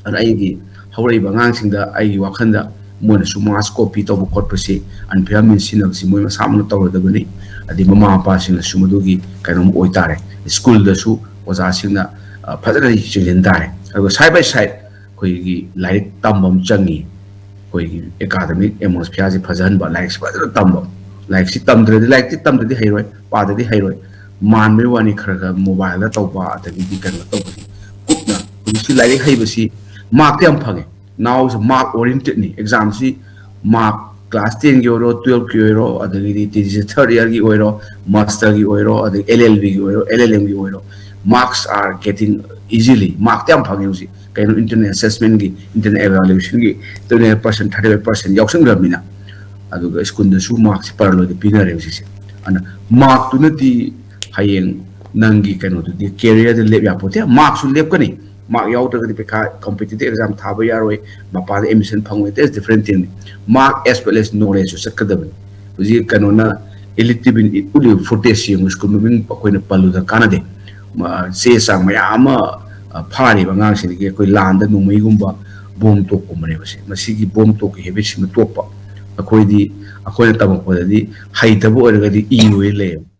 ꯑꯗ ꯑꯩꯒꯤ ꯍꯧꯔꯛꯏꯕ ꯑꯉꯥꯡꯁꯤꯡꯗ ꯑꯩꯒꯤ ꯋꯥꯈꯜꯗ ꯃꯣꯏꯅꯁꯨ ꯃꯥꯔꯛꯁ ꯀꯣꯄꯤ ꯇꯧꯕ ꯈꯣꯠꯄꯁꯤ ꯑꯟꯐꯤꯌꯔ ꯃꯤꯟꯁ ꯁꯤꯖꯤꯟꯅꯕꯁꯤ ꯃꯣꯏ ꯃꯁꯥꯃꯛꯅ ꯇꯧꯔꯗꯕꯅꯤ ꯑꯗꯩ ꯃꯃꯥ ꯃꯄꯥꯁꯤꯡꯅꯁꯨ ꯃꯗꯨꯒꯤ ꯀꯩꯅꯣꯝ ꯑꯣꯏꯇꯥꯔꯦ ꯁ꯭ꯀꯨꯜꯗꯁꯨ ꯑꯣꯖꯥꯁꯤꯡꯅ ꯐꯖꯅ ꯌꯦꯡꯁꯤꯟ ꯇꯥꯔꯦ ꯑꯗꯨꯒ ꯁꯥꯏꯠ ꯕꯥꯏ ꯁꯥꯏꯠ ꯑꯩꯈꯣꯏꯒꯤ ꯂꯥꯏꯔꯤꯛ ꯇꯝꯕ ꯑꯃ ꯆꯪꯉꯤ ꯑꯩꯈꯣꯏꯒꯤ ꯑꯦꯀꯥꯗꯃꯤꯛ ꯑꯦꯠꯃꯣꯁꯐꯤꯌꯔꯁꯤ ꯐꯖꯍꯟꯕ ꯂꯥꯏꯔꯤꯛꯁꯤ ꯐꯖꯅ ꯇꯝꯕ ꯂꯥꯏꯔꯤꯛꯁꯤ ꯇꯝꯗ꯭ꯔꯗꯤ ꯂꯥꯏꯔꯤꯛꯇꯤ ꯇꯝꯗ꯭ꯔꯗꯤ ꯍꯩꯔꯣꯏ ꯄꯥꯗ꯭ꯔꯗꯤ ꯍꯩꯔꯣꯏ ꯃꯥꯟꯕꯒꯤ ꯋꯥꯅꯤ ꯈꯔ ꯈꯔ ꯃꯣꯕꯥꯏꯜꯗ ꯇꯧꯕ ꯑꯗꯒꯤꯗꯤ ꯀꯩꯅꯣ ꯇꯧꯕꯁꯤ ꯀꯨꯞꯅ ꯍꯧꯖꯤꯛꯁꯤ ꯂꯥꯏꯔꯤꯛ ꯍꯩꯕꯁꯤ ꯃꯥꯔꯛꯇꯤ ꯌꯥꯝ ꯐꯪꯉꯦ ꯅꯥꯎꯁꯦ ꯃꯥꯔꯛ ꯑꯣꯔꯤꯌꯦꯟꯇꯦꯠꯅꯤ ꯑꯦꯛꯖꯥꯝꯁꯤ ꯃꯥꯔꯛ ꯀ꯭ꯂꯥꯁ 10ꯒꯤ ꯑꯣꯏꯔꯣ 12ꯀꯤ ꯑꯣꯏꯔോ ꯑꯗꯒꯤꯗꯤ ꯇꯤꯖꯤ ꯊꯥꯔꯠ ꯏꯌꯥꯔꯒꯤ ꯑꯣꯏꯔꯣ ꯃꯥꯁꯇꯔꯒꯤ ꯑꯣꯏꯔꯣ ꯑꯗꯒꯤ LLBꯒꯤ ꯑꯣꯏꯔꯣ LLMꯒꯤ ꯑꯣꯏꯔꯣ ꯃꯥꯔꯛꯁ ꯑꯥꯔ ꯒꯦꯇꯤꯡ ꯏꯖꯤꯂꯤ ꯃꯥꯔꯛꯇꯤ ꯌꯥꯝ ꯐꯪꯉꯦ ꯍꯧꯖꯤꯛ ꯀꯩꯅꯣ ꯏꯟꯇꯔꯅꯦꯠ ꯑꯦꯁꯦꯁꯃꯦꯟꯒꯤ ꯏꯟꯇꯔꯅꯦꯠ ꯑꯦꯚꯥꯂꯨꯌꯦꯁꯟꯒꯤ 28% 35% ꯌꯥꯎꯁꯟꯈ꯭ꯔꯕꯅꯤꯅ ꯑꯗꯨꯒ ꯁ꯭ꯀꯨꯜꯗꯁꯨ ꯃꯥꯔꯛꯁꯤ ꯄꯔꯂꯣꯏꯗ ꯄꯤꯅꯔꯦ ꯍꯧꯖꯤꯛꯁꯦ ꯑꯗꯨꯅ ꯃꯥꯔꯛꯇꯨꯅꯗꯤ ꯍꯌꯦꯡ ꯅꯪꯒꯤ ꯀꯩꯅꯣꯗꯨꯗꯤ ꯀꯦꯔꯤꯌꯔꯗ ꯂꯦꯞ ꯌꯥꯄꯣꯠꯇꯦ ꯃꯥꯔꯛꯁꯨ ꯂꯦꯞꯀꯅꯤ ꯃꯥꯔꯛ ꯌꯥꯎꯗ꯭ꯔꯒꯗꯤ ꯄꯩꯈꯥ ꯀꯝꯄꯤꯇꯤꯇꯤভ ꯑꯦꯛꯖꯥꯝ ꯊꯥꯕ ꯌꯥꯔꯣꯏ ꯃꯄꯥꯟꯗ ꯑꯦꯗꯃꯤꯁꯟ ꯐꯪꯉꯣꯏ ꯗꯦꯠꯁ ꯗꯤꯐꯔꯦꯟ ꯊꯤꯡꯅꯤ ꯃꯥꯔꯛ ꯑꯦꯁ ꯋꯦꯜ ꯑꯦꯁ ꯅꯣꯂꯦꯖꯁꯨ ꯆꯠꯀꯗꯕꯅꯤ ꯍꯧꯖꯤꯛ ꯀꯩꯅꯣꯅ ꯏꯂꯤꯇꯤꯕꯤꯟ ꯎꯠꯂꯤꯕ ꯐꯨꯇꯦꯖ ꯌꯦꯡꯉꯨ ꯁ꯭ꯀꯨꯜ ꯃꯃꯤꯡ ꯑꯩꯈꯣꯏꯅ ꯄꯜꯂꯨꯗ ꯀꯥꯟꯅꯗꯦ ꯆꯦ ꯆꯥꯡ ꯃꯌꯥꯝ ꯑꯃ ꯐꯥꯔꯤꯕ ꯑꯉꯥꯡꯁꯤꯡꯗꯒꯤ ꯑꯩꯈꯣꯏ ꯂꯥꯟꯗ ꯅꯣꯡꯃꯩꯒꯨꯝꯕ ꯕꯣꯝ ꯇꯣꯛꯀꯨꯝꯕꯅꯦꯕꯁꯦ ꯃꯁꯤꯒꯤ ꯕꯣꯝ ꯇꯣꯛꯀꯤ ꯍꯦꯕꯤꯠꯁꯤꯃ ꯇꯣꯛꯄ ꯑꯩꯈꯣꯏꯅ ꯇꯝꯃꯛꯄꯗꯗꯤ ꯍꯩꯇꯕ ꯑꯣꯏꯔꯒꯗꯤ ꯏꯔꯣꯏ ꯂꯩꯌꯦꯕ